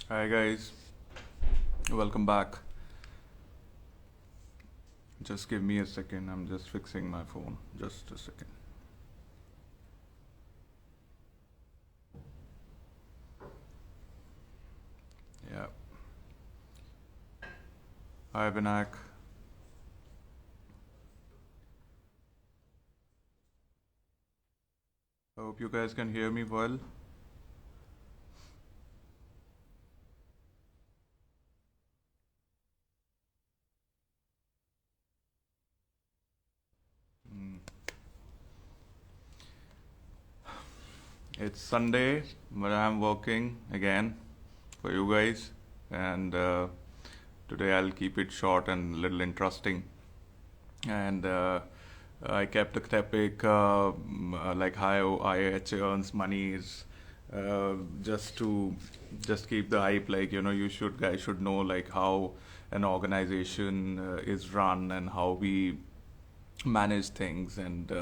Hi guys, welcome back. Just give me a second, I'm just fixing my phone. Just a second. Yeah. Hi Vinayak. I hope you guys can hear me well. Mm. It's Sunday, but I'm working again for you guys, and today I'll keep it short and a little interesting. And I kept the topic like how IH earns money is just to just keep the hype. Like you should guys should know like how an organization is run and how we manage things and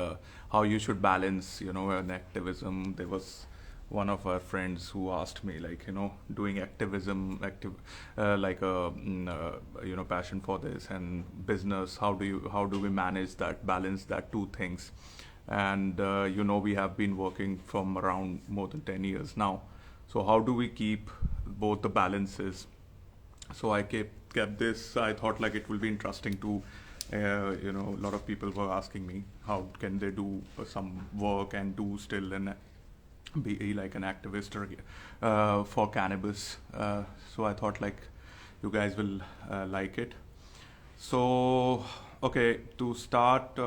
how you should balance an activism. There was one of our friends who asked me like doing activism like a passion for this and business, how do we manage that, balance that two things. And we have been working from around more than 10 years now, so how do we keep both the balances? So I kept this. I thought like it will be interesting to, a lot of people were asking me how can they do some work and do still and be like an activist or for cannabis. So I thought like you guys will like it. So okay, to start.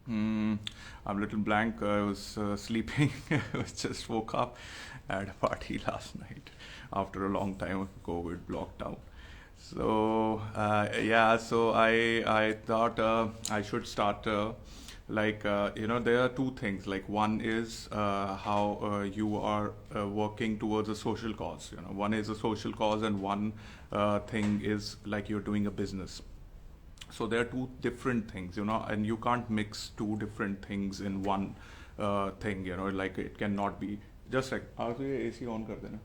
I'm a little blank. I was sleeping. I was just woke up. I had a party last night after a long time of COVID lockdown. So yeah, so I thought I should start there are two things. Like one is how you are working towards a social cause. One is a social cause, and one thing is like you're doing a business. So there are two different things, and you can't mix two different things in one thing. Like it cannot be just like आप ये AC on कर देना,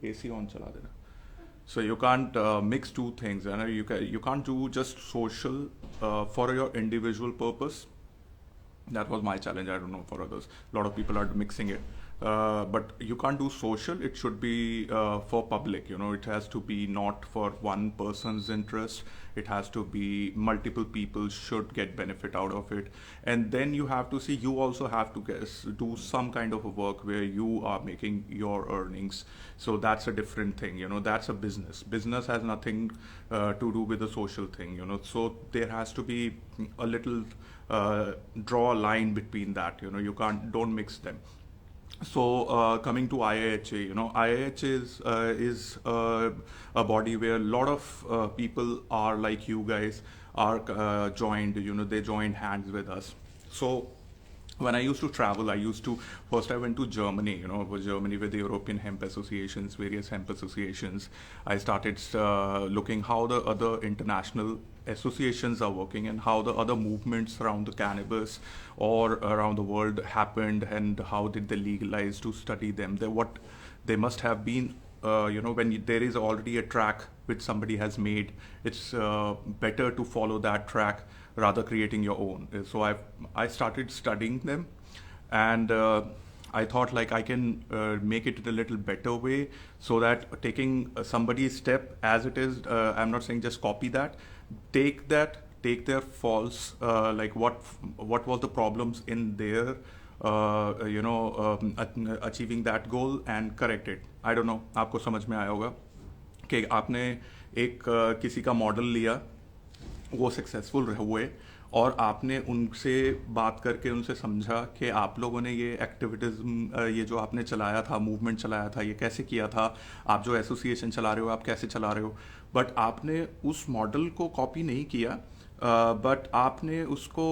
AC on चला देना. So you can't mix two things. You can't do just social for your individual purpose. That was my challenge. I don't know for others. A lot of people are mixing it. But you can't do social. It should be for public. It has to be not for one person's interest. It has to be multiple people should get benefit out of it. And then you have to see, you also have to do some kind of a work where you are making your earnings. So that's a different thing. That's a business. Business has nothing to do with the social thing. So there has to be a little draw a line between that. You don't mix them. So coming to IIHA, IIHA is a body where a lot of people are like you guys are joined. They joined hands with us. So when I used to travel, first I went to Germany, Germany with the European hemp associations, various hemp associations. I started looking how the other international associations are working and how the other movements around the cannabis or around the world happened and how did they legalize, to study them. What they must have been, when there is already a track which somebody has made, it's better to follow that track rather creating your own. So I started studying them, and I thought like I can make it in a little better way, so that taking somebody's step as it is, I'm not saying just copy that, take their faults, like what was the problems in their achieving that goal and correct it. I don't know, आपको समझ में आया होगा कि आपने एक किसी का मॉडल लिया, वो सक्सेसफुल हुए, और आपने उनसे बात करके उनसे समझा कि आप लोगों ने ये एक्टिविज़म, ये जो आपने चलाया था, मूवमेंट चलाया था, ये कैसे किया था, आप जो एसोसिएशन चला रहे हो आप कैसे चला रहे हो. बट आपने उस मॉडल को कॉपी नहीं किया, बट आपने उसको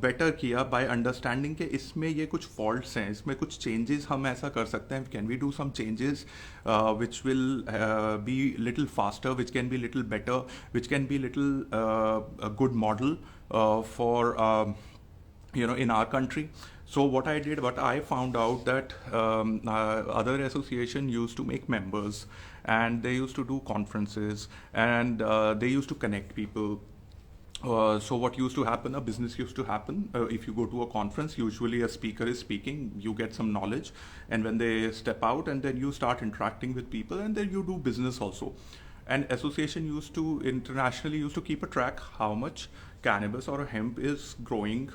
बेटर किया बाय अंडरस्टैंडिंग कि इसमें ये कुछ फॉल्ट्स हैं, इसमें कुछ चेंजेस हम ऐसा कर सकते हैं. Can we do some changes which will be little faster, which can be little better, which can be little good model for in our country. So what I found out that other association used to make members, and they used to do conferences, and they used to connect people. So what used to happen, a business used to happen. If you go to a conference, usually a speaker is speaking, you get some knowledge, and when they step out, and then you start interacting with people, and then you do business also. And association used to internationally used to keep a track how much cannabis or hemp is growing,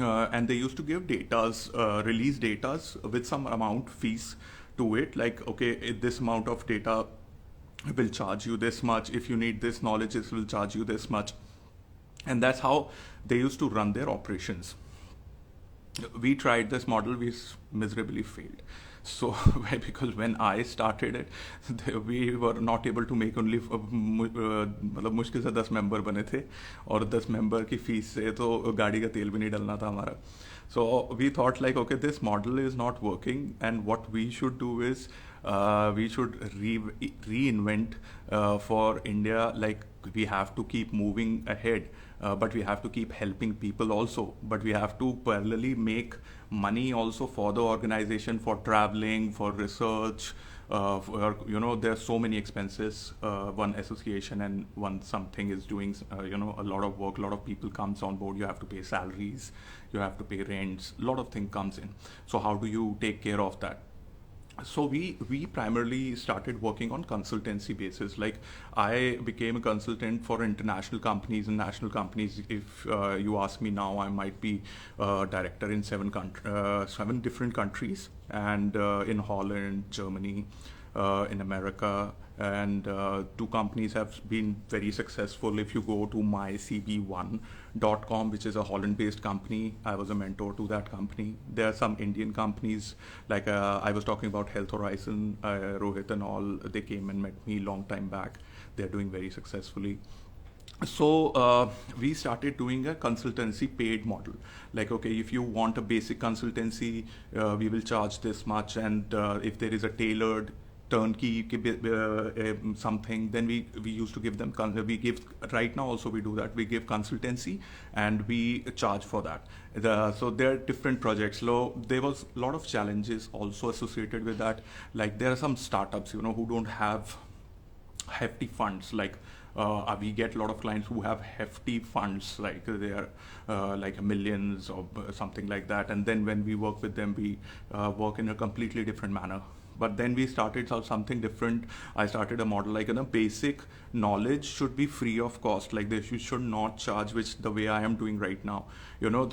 and they used to give datas, release datas with some amount fees to it. Like, okay, this amount of data will charge you this much. If you need this knowledge, it will charge you this much, and that's how they used to run their operations. We tried this model, we miserably failed. So because when I started it, we were not able to make only मतलब मुश्किल से 10 member बने थे, और 10 member की fees से तो गाड़ी का तेल भी नहीं डलना था हमारा. So we thought like, okay, this model is not working, and what we should do is we should reinvent for India. Like, we have to keep moving ahead, but we have to keep helping people also. But we have to parallelly make money also for the organization, for traveling, for research. For, there's so many expenses. One association and one something is doing, a lot of work. A lot of people comes on board. You have to pay salaries. You have to pay rents. A lot of thing comes in. So how do you take care of that? So we primarily started working on consultancy basis. Like, I became a consultant for international companies and national companies. If you ask me now, I might be director in 7 different countries, and in Holland, Germany, in America, and 2 companies have been very successful. If you go to mycb1.com, which is a Holland-based company, I was a mentor to that company. There are some Indian companies, like I was talking about Health Horizon, Rohit and all. They came and met me long time back. They're doing very successfully. So we started doing a consultancy paid model. Like, okay, if you want a basic consultancy, we will charge this much, and if there is a tailored turnkey something, then we used to give them, we give, right now also we do that, we give consultancy and we charge for that. So there are different projects. So there was a lot of challenges also associated with that. Like, there are some startups, who don't have hefty funds. Like, we get a lot of clients who have hefty funds, like they are like millions or something like that. And then when we work with them, we work in a completely different manner. But then we started something different. I started a model like, basic knowledge should be free of cost. Like, this, you should not charge, which the way I am doing right now.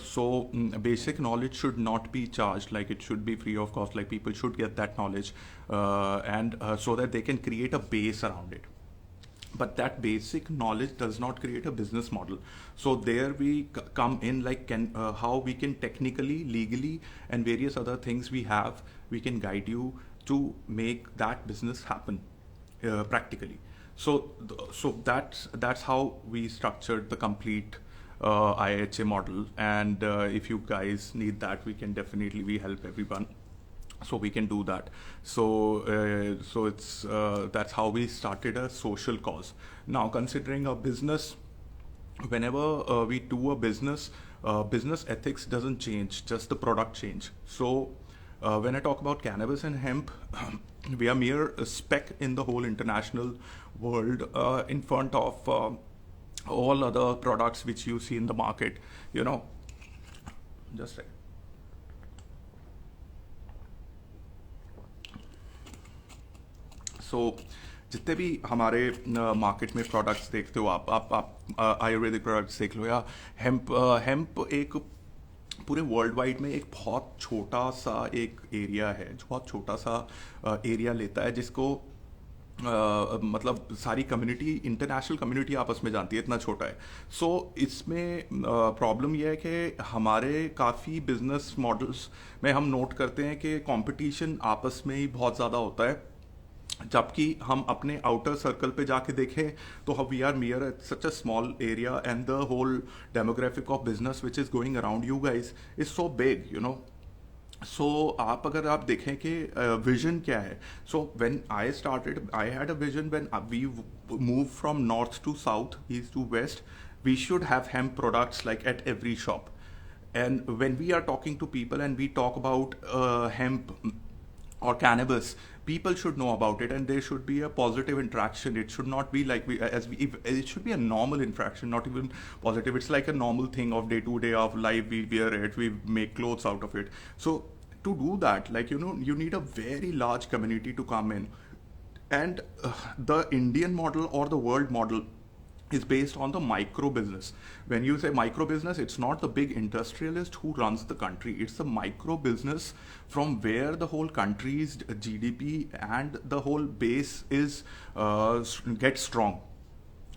So basic knowledge should not be charged. Like, it should be free of cost. Like, people should get that knowledge, and so that they can create a base around it. But that basic knowledge does not create a business model. So there we come in, like, how we can technically, legally, and various other things we can guide you to make that business happen practically. So that's how we structured the complete IHA model. And if you guys need that, we help everyone. So we can do that. So it's that's how we started a social cause. Now, considering a business, whenever we do a business, business ethics doesn't change, just the product change. So when I talk about cannabis and hemp, we are mere speck in the whole international world, in front of all other products which you see in the market. Just like, so जितने भी हमारे market में products देखते हो, आप Ayurvedic products देख लो, या hemp एक पूरे वर्ल्ड वाइड में एक बहुत छोटा सा एक एरिया है, जो बहुत छोटा सा एरिया लेता है, जिसको मतलब सारी कम्युनिटी, इंटरनेशनल कम्युनिटी आपस में जानती है, इतना छोटा है. सो इसमें प्रॉब्लम यह है कि हमारे काफ़ी बिजनेस मॉडल्स में हम नोट करते हैं कि कंपटीशन आपस में ही बहुत ज़्यादा होता है. जबकि हम अपने आउटर सर्कल पे जाके देखें तो we are mere at such a small area, and the whole demographic of business which is going around you guys is so big. So अगर आप देखें कि विजन क्या है. So when I started, I had a vision when we move from north to south, east to west, we should have hemp products like at every shop. And when we are talking to people and we talk about hemp or cannabis, people should know about it, and there should be a positive interaction. It should not be like it should be a normal interaction, not even positive. It's like a normal thing of day to day of life. We wear it, we make clothes out of it. So to do that, like, you need a very large community to come in. And the Indian model or the world model is based on the micro business. When you say micro business, it's not the big industrialist who runs the country. It's the micro business from where the whole country's GDP and the whole base is gets strong.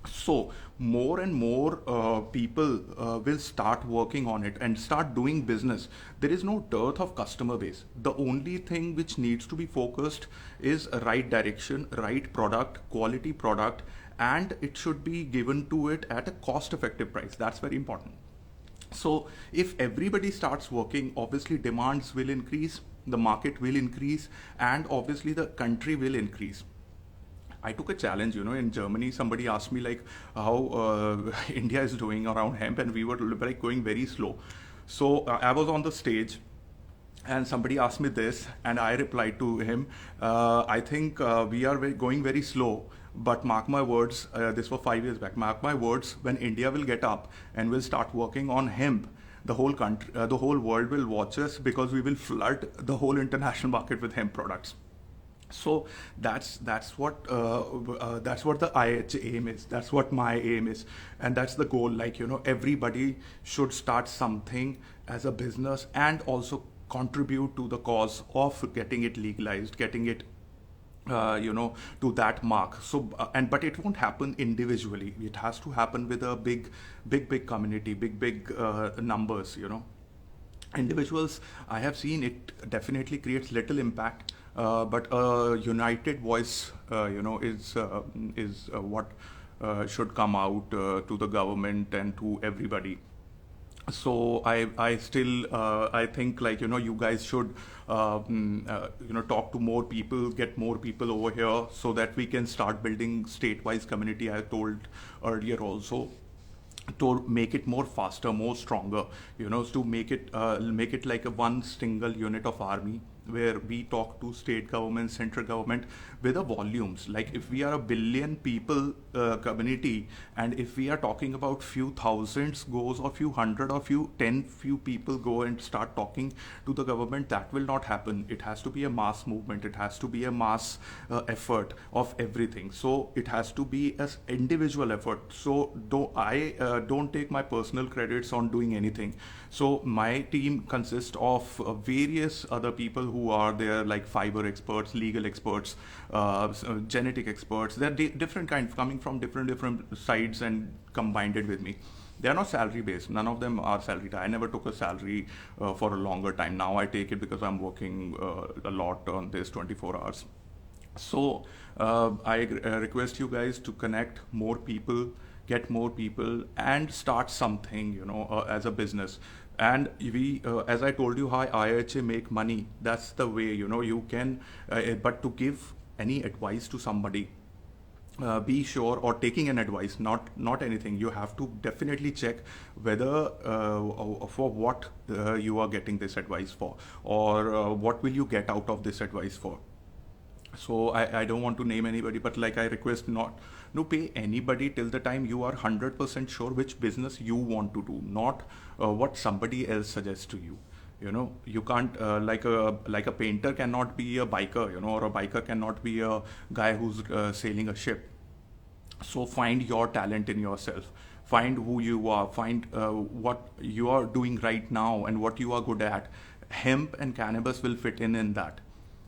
So more and more people will start working on it and start doing business. There is no dearth of customer base. The only thing which needs to be focused is a right direction, right product, quality product, and it should be given to it at a cost effective price. That's very important. So if everybody starts working, obviously demands will increase, the market will increase, and obviously the country will increase. I took a challenge, in Germany. Somebody asked me like how India is doing around hemp, and we were like going very slow. So I was on the stage, and somebody asked me this, and I replied to him, I think we are going very slow, but mark my words, this was 5 years back. Mark my words, when India will get up and will start working on hemp, the whole country, the whole world will watch us, because we will flood the whole international market with hemp products. So that's what the IH aim is. That's what my aim is, and that's the goal. Like, everybody should start something as a business and also contribute to the cause of getting it legalized, getting it to that mark. So but it won't happen individually. It has to happen with a big community, big numbers. Individuals, I have seen it definitely creates little impact, but a united voice, is what should come out to the government and to everybody. So I still I think, like, you guys should talk to more people, get more people over here, so that we can start building state-wise community. I told earlier also, to make it more faster, more stronger, to make it like a one single unit of army, where we talk to state government, central government, with the volumes. Like, if we are a billion people community, and if we are talking about few thousands goes, or few hundred, or few people go and start talking to the government, that will not happen. It has to be a mass movement. It has to be a mass effort of everything. So it has to be an individual effort. So don't take my personal credits on doing anything. So my team consists of various other people who are there, like fiber experts, legal experts, genetic experts. They're different kinds, coming from different sides, and combined it with me. They are not salary based. None of them are salaried. I never took a salary for a longer time. Now I take it because I'm working a lot on this 24 hours. So I request you guys to connect more people, get more people, and start something, as a business. And we, as I told you, how IHA make money. That's the way, you can. But to give any advice to somebody, be sure, or taking an advice, not anything. You have to definitely check whether for what you are getting this advice for, or what will you get out of this advice for. So I don't want to name anybody, but like, I request not no pay anybody till the time you are 100% sure which business you want to do, not what somebody else suggests to you. You can't like a painter cannot be a biker, or a biker cannot be a guy who's sailing a ship. So find your talent in yourself. Find who you are. Find what you are doing right now and what you are good at. Hemp and cannabis will fit in that.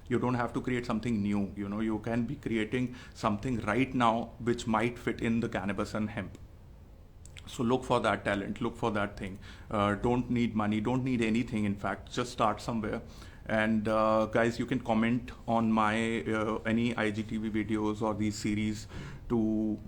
You don't have to create something new. You can be creating something right now which might fit in the cannabis and hemp. So look for that talent, look for that thing. Don't need money, don't need anything. In fact, just start somewhere. And guys, you can comment on my any IGTV videos or these series to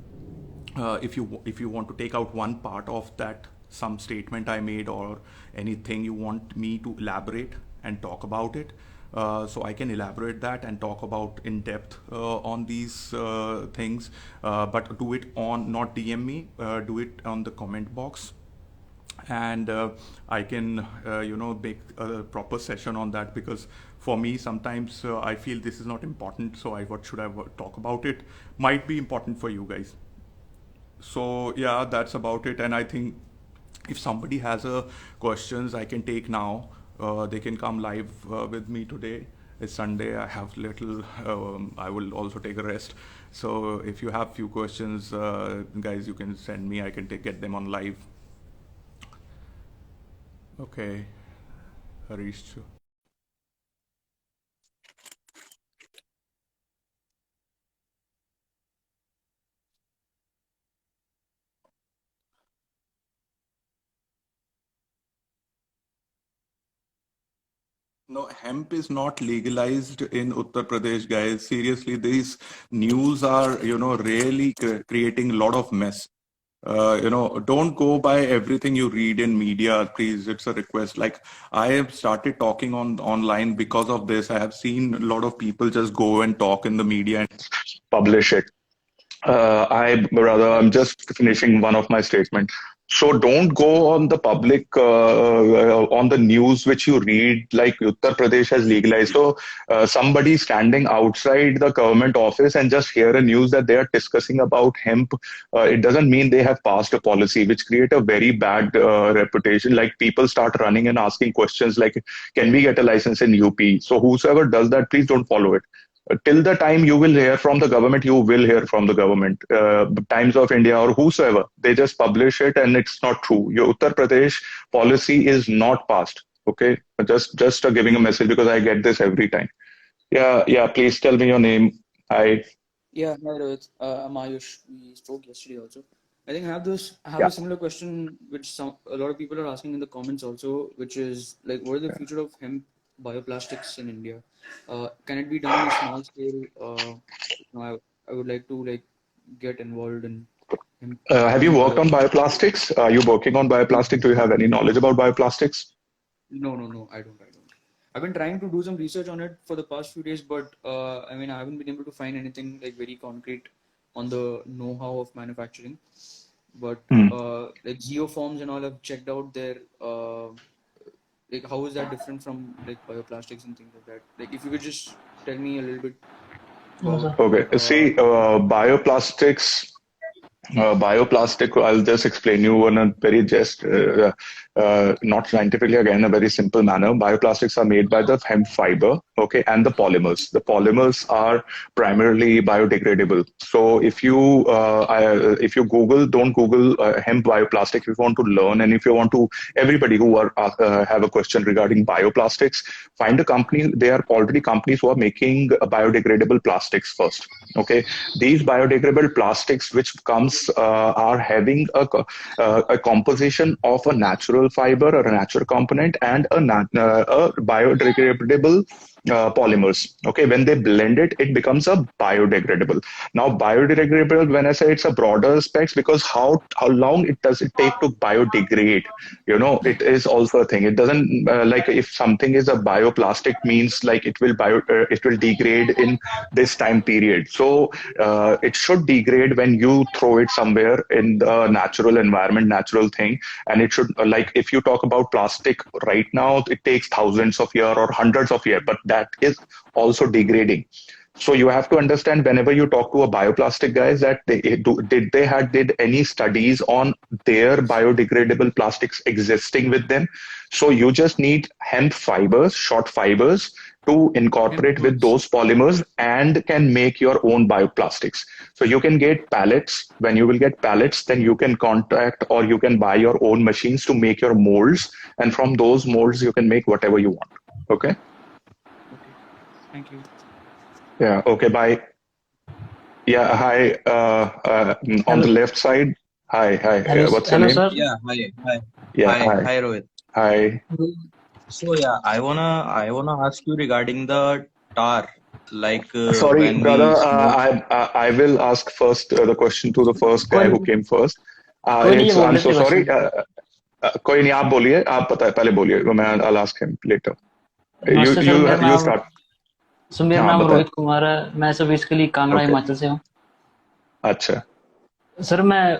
if you want to take out one part of that, some statement I made, or anything you want me to elaborate and talk about it. So I can elaborate that and talk about in depth on these things, but do it on, not DM me, do it on the comment box. and I can make a proper session on that, because for me sometimes I feel this is not important, so what should I talk about it? Might be important for you guys. So yeah, that's about it. And I think if somebody has a questions, I can take now. They can come live with me today. It's Sunday. I have little. I will also take a rest. So if you have few questions, guys, you can send me. I can get them on live. Okay, Harish. No, hemp is not legalized in Uttar Pradesh, guys. Seriously, these news are, really creating a lot of mess. Don't go by everything you read in media, please. It's a request. Like, I have started talking on online because of this. I have seen a lot of people just go and talk in the media and publish it. I'm just finishing one of my statements. So don't go on the public, on the news which you read, like Uttar Pradesh has legalized. So somebody standing outside the government office and just hear a news that they are discussing about hemp, it doesn't mean they have passed a policy, which create a very bad reputation. Like people start running and asking questions like, can we get a license in UP? So whosoever does that, please don't follow it. Till the time you will hear from the government, you will hear from the government. Times of India or whosoever, they just publish it and it's not true. Your Uttar Pradesh policy is not passed. Okay, just giving a message because I get this every time. Yeah, yeah. Please tell me your name. I Yeah, hi Rohit. I'm Ayush. We spoke yesterday also. I think I have Yeah. a similar question which a lot of people are asking in the comments also, which is like, what is the future of hemp bioplastics in India? Can it be done in a small scale? I would like to like get involved in hemp, Have you hemp worked on bioplastics. bioplastics? Are you working on bioplastic? Do you have any knowledge about bioplastics? No, I don't. I've been trying to do some research on it for the past few days, but I mean, I haven't been able to find anything like very concrete on the know-how of manufacturing. But Hmm. like geoforms and all, I've checked out their like how is that different from like bioplastics and things like that. Like, if you could just tell me a little bit about Okay. See, bioplastics. Bioplastic, I'll just explain you in a very not scientifically, again, a very simple manner. Bioplastics are made by the hemp fiber, okay, and the polymers. The polymers are primarily biodegradable. So if you Google, don't Google hemp bioplastic if you want to learn, and if you want to, everybody who have a question regarding bioplastics, find a company. There are already companies who are making biodegradable plastics first. Okay, these biodegradable plastics which comes are having a composition of a natural fiber or a natural component and a biodegradable polymers. Okay, when they blend it, it becomes a biodegradable. Now, biodegradable, when I say it's a broader specs, because how long it does it take to biodegrade? It is also a thing. It doesn't like if something is a bioplastic means like it will degrade in this time period. So it should degrade when you throw it somewhere in the natural environment, natural thing. And it should, like, if you talk about plastic right now, it takes thousands of years or hundreds of years, but that is also degrading. So you have to understand whenever you talk to a bioplastic guys that did any studies on their biodegradable plastics existing with them. So you just need hemp fibers, short fibers, to hemp incorporate with buds? those polymers and can make your own bioplastics. So you can get pallets. When you will get pallets, then you can contact or you can buy your own machines to make your molds. And from those molds, you can make whatever you want. Okay. Okay, thank you. Yeah. Okay. Bye. Yeah. Hi. On the Hello, left side. Hi. Hi. What's your hello, name? sir. Yeah, hi, Yeah. Hi. hi, Rohit. Hi. So yeah, I wanna ask you regarding the tar, like Sorry, when brother. we smoke. I will ask first the question to the first कोई guy who came first. कोई नहीं, ये बोल I'm so लेते sorry. Question. कोई नहीं आप बोलिए आप पहले बोलिए मैं I'll ask him later. You नमस्ते सर, you मेरा you नाम start. सर मेरा हाँ नाम बताएं. रोहित कुमार है. मैं sir basically Kangra Okay. Himachal से हूँ. अच्छा. सर मैं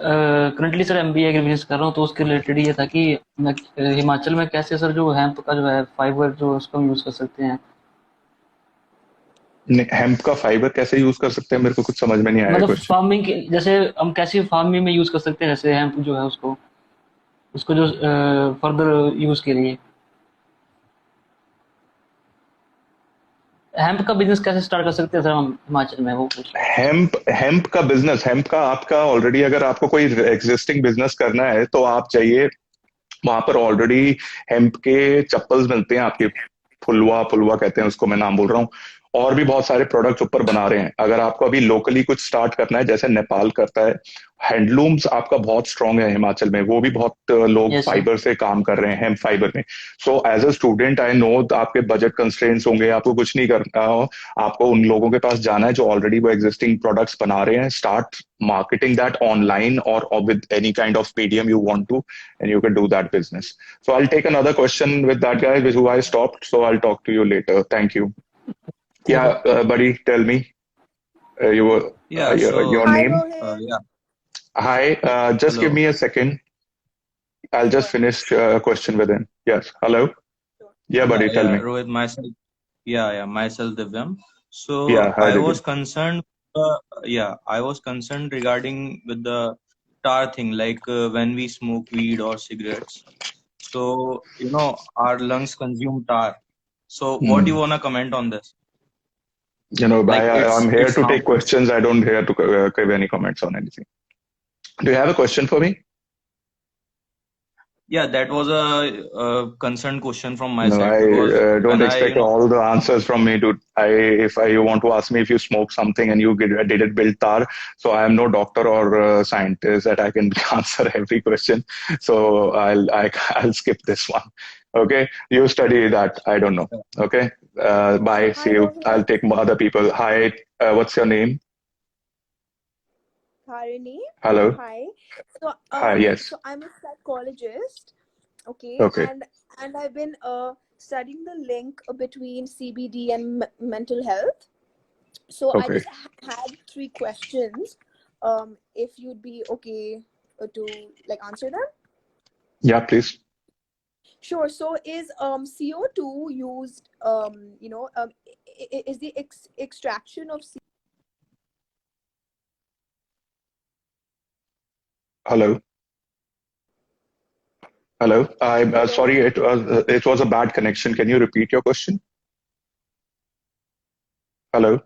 करंटली सर एमबीए एग्रीबिजनेस कर रहा हूँ, तो उसके रिलेटेड ये था कि मैं हिमाचल में कैसे सर जो हेम्प का जो है फाइबर जो उसको हम यूज कर सकते हैं। हेम्प का फाइबर कैसे यूज कर सकते हैं, मेरे को कुछ समझ में नहीं आया मतलब क्वेश्चन। फार्मिंग के जैसे हम कैसे फार्मिंग में यूज कर सकते हैं, जैसे हेम्प जो है उसको उसको जो फर्दर यूज के लिए हेम्प का बिजनेस कैसे स्टार्ट कर सकते हैं सर हम हिमाचल में, वो पूछ रहा था। हेम्प का बिजनेस, हेम्प का आपका ऑलरेडी, अगर आपको कोई एग्जिस्टिंग बिजनेस करना है तो आप चाहिए, वहां पर ऑलरेडी हेम्प के चप्पल्स मिलते हैं आपके, फुलवा फुलवा कहते हैं उसको, मैं नाम बोल रहा हूँ। और भी बहुत सारे प्रोडक्ट्स ऊपर बना रहे हैं। अगर आपको अभी लोकली कुछ स्टार्ट करना है, जैसे नेपाल करता है, हैंडलूम्स आपका बहुत स्ट्रांग है हिमाचल में, वो भी बहुत लोग यस सर। फाइबर से काम कर रहे हैं, हेम्प फाइबर में। So as a student I know आपके बजट कंस्ट्रेंट्स होंगे, आपको कुछ नहीं करना हो, आपको उन लोगों के पास जाना है जो ऑलरेडी वो एग्जिस्टिंग प्रोडक्ट्स बना रहे हैं, start marketing that online or with any kind of medium you want to, and you can do that business. So I'll take another question with that guy with who I stopped. So I'll talk to you later. Thank you. Thank Yeah, you. buddy, tell me Yeah, your so Hi name. Rohit. yeah, Hi. Just give hello. me a second. I'll just Sure, finish a question with him. Yes. Hello. sure. Yeah, Yeah, buddy, tell yeah, me. Rohit, myself. Yeah, myself, Divyam. Yeah, So hi, I was Divya. concerned, I was concerned regarding with the tar thing, like when we smoke weed or cigarettes. So, our lungs consume tar. So what do you Hmm. wanna comment on this? Like I'm here it's to take harmful. questions. I don't here to give any comments on anything. Do you have a question for me? Yeah, that was a concerned question from my No, side I because don't when I, expect all the answers from me. If you want to ask me if you smoke something and did it build tar, so I am no doctor or scientist that I can answer every question. So I'll skip this one. Okay, you study that. I don't know. Okay, bye. See Hi you. I'll Rohit. take other people. Hi, what's your name? Harini. Hello. Hi. Hi. Yes. So I'm a psychologist. Okay, Okay. and I've been studying the link between CBD and mental health. So I Okay. just had three questions. If you'd be okay to like answer them. Yeah, please. Sure. So is CO2 used is the extraction of Hello. Hello. I'm Hello? sorry. It was a bad connection. Can you repeat your question? Hello.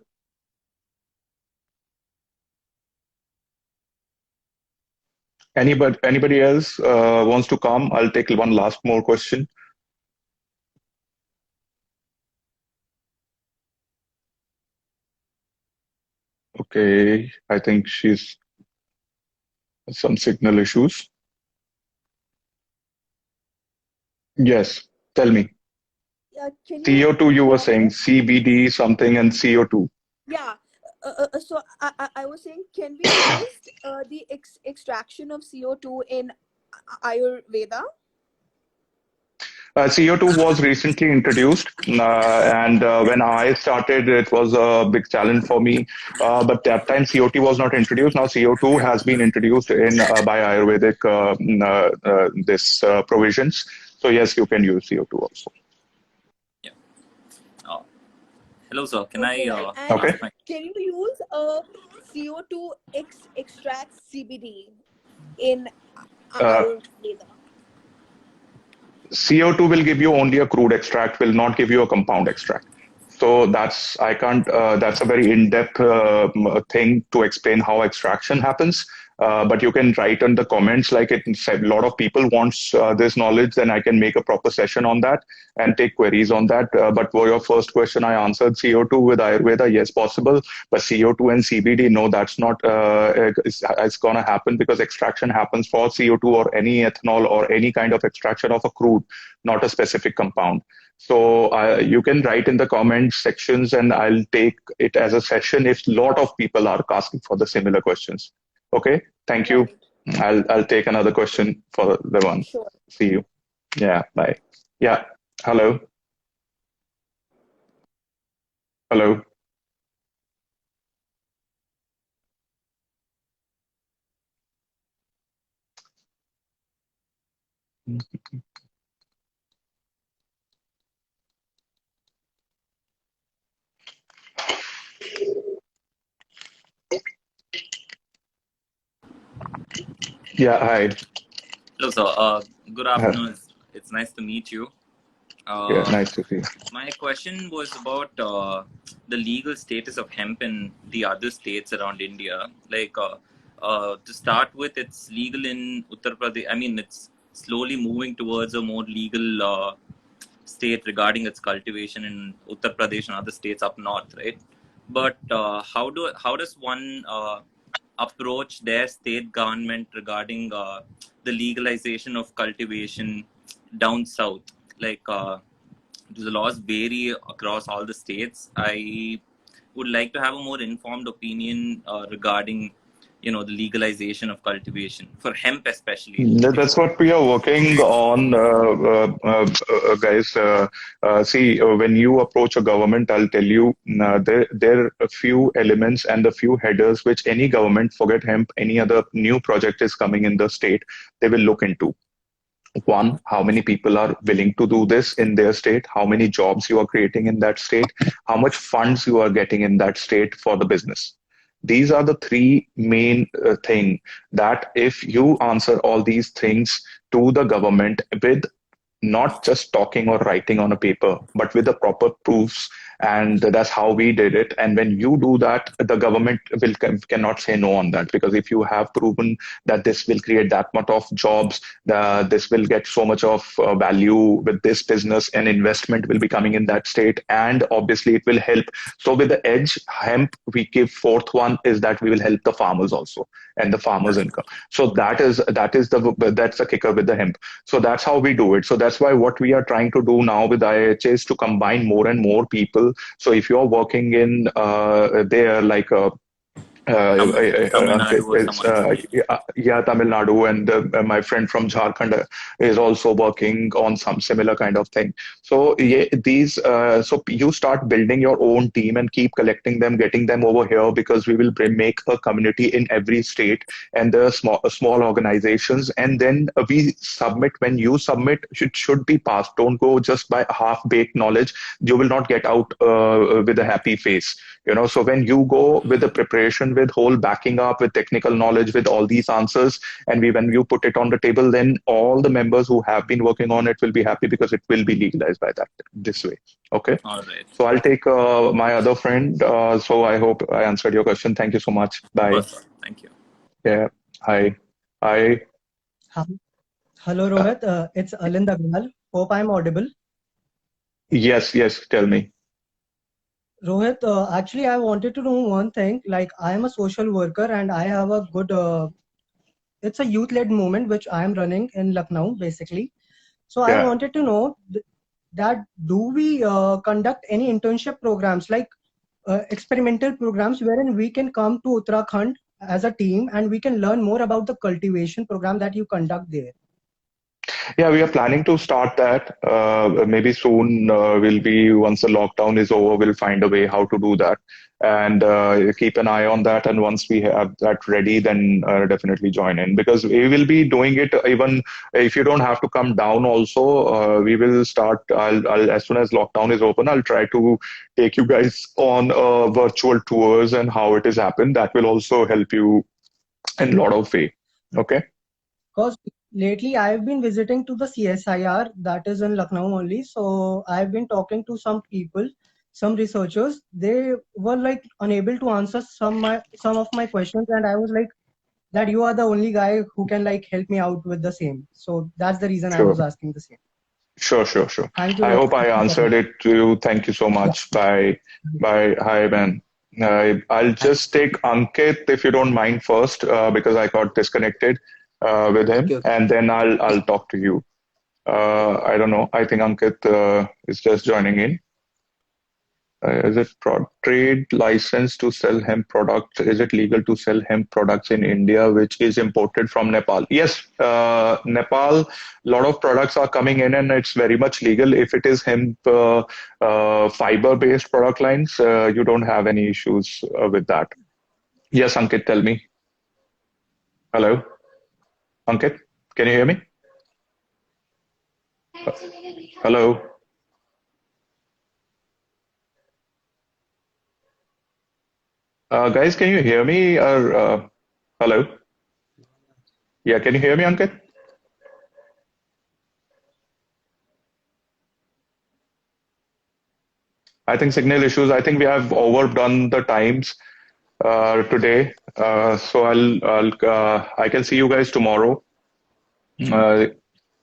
Anybody else wants to come? I'll take one last more question. Okay, I think she's some signal issues. Yes, tell me. Can you CO2, you were hear me? saying CBD something and CO2. Yeah. So I was saying, can we use the extraction of CO2 in Ayurveda? CO2 was recently introduced, and when I started, it was a big challenge for me. But that time, CO2 was not introduced. Now, CO2 has been introduced in by Ayurvedic this provisions. So yes, you can use CO2 also. Yeah. Uh, Hello, sir. Can I Okay. And Okay. ask my can you use CO2 extract CBD in Uh, Ayurveda? CO2 will give you only a crude extract, will not give you a compound extract. So I can't, that's a very in-depth thing to explain how extraction happens. But you can write in the comments, like it said, a lot of people wants this knowledge, then I can make a proper session on that and take queries on that. But for your first question, I answered CO2 with Ayurveda, yes, possible. But CO2 and CBD, no, that's not, it's going to happen because extraction happens for CO2 or any ethanol or any kind of extraction of a crude, not a specific compound. So you can write in the comments sections and I'll take it as a session if a lot of people are asking for the similar questions. Okay, thank you. Right. I'll take another question for the one. Sure. See you. Yeah, bye. Yeah, hello. Hello. Yeah, hi. Hello, sir. Good Uh, afternoon. It's nice to meet you. yeah, Uh, nice to see you. my question was about the legal status of hemp in the other states around India. To start with, it's legal in Uttar Pradesh. I mean, it's slowly moving towards a more legal state regarding its cultivation in Uttar Pradesh and other states up north, right? But how does one approach their state government regarding the legalization of cultivation down south? Like the laws vary across all the states. I would like to have a more informed opinion regarding the legalization of cultivation for hemp especially. That's what we are working on, guys. See, when you approach a government, I'll tell you there are a few elements and a few headers which any government, forget hemp, any other new project is coming in the state, they will look into. One, how many people are willing to do this in their state, how many jobs you are creating in that state, how much funds you are getting in that state for the business. These are the three main thing that if you answer all these things to the government with not just talking or writing on a paper, but with the proper proofs. And that's how we did it. And when you do that, the government cannot say no on that, because if you have proven that this will create that much of jobs, this will get so much of value with this business, and investment will be coming in that state, and obviously it will help. So with the edge hemp, we give fourth one is that we will help the farmers also, and the farmers income. So that's the kicker with the hemp. So that's how we do it. So that's why what we are trying to do now with IHA is to combine more and more people. So if you're working in there, like Tamil Nadu or it's, someone. yeah, Tamil Nadu, and my friend from Jharkhand is also working on some similar kind of thing. So yeah, so you start building your own team and keep collecting them, getting them over here, because we will make a community in every state, and there are small organizations, and then we submit. When you submit, it should be passed. Don't go just by half baked knowledge. You will not get out with a happy face. So when you go with the preparation, with whole backing up, with technical knowledge, with all these answers, and when you put it on the table, then all the members who have been working on it will be happy, because it will be legalized by that this way. Okay. All right. So I'll take my other friend. So I hope I answered your question. Thank you so much. Bye. First, thank you. Yeah. Hi. Hi. Hello, Rohit. It's Alind Agarwal. Hope I'm audible. Yes. Yes. Tell me. Rohit, actually, I wanted to know one thing. Like, I am a social worker and I have a good, it's a youth-led movement which I am running in Lucknow, basically. So I Yeah. wanted to know that do we conduct any internship programs, like experimental programs, wherein we can come to Uttarakhand as a team and we can learn more about the cultivation program that you conduct there? Yeah, we are planning to start that. Maybe soon we'll be, once the lockdown is over, we'll find a way how to do that, and keep an eye on that. And once we have that ready, then definitely join in, because we will be doing it even if you don't have to come down also. We will start. As soon as lockdown is open, I'll try to take you guys on virtual tours and how it has happened. That will also help you in a lot of way. Okay. Because lately I've been visiting to the CSIR that is in Lucknow only. So I've been talking to some people, some researchers. They were like unable to answer some of my questions, and I was like, that you are the only guy who can like help me out with the same. So that's the reason I Sure. was asking the same. Sure. Thank you, I hope I Rohit. answered it to you. Thank you so Yeah. much. Bye. Bye. Hi, Ben. I'll just take Ankit, if you don't mind, first, because I got disconnected with him, Okay, okay. and then I'll talk to you. I don't know. I think Ankit is just joining in. Is it trade license to sell hemp products? Is it legal to sell hemp products in India, which is imported from Nepal? Yes, Nepal, a lot of products are coming in, and it's very much legal. If it is hemp fiber-based product lines, you don't have any issues with that. Yes, Ankit, tell me. Hello, Ankit, can you hear me? Hello. Guys, can you hear me? Or hello? Yeah, can you hear me, Ankit? I think signal issues. I think we have overdone the times today. So I can see you guys tomorrow. Uh,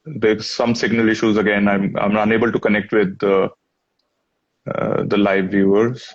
there's some signal issues again. I'm unable to connect with the live viewers.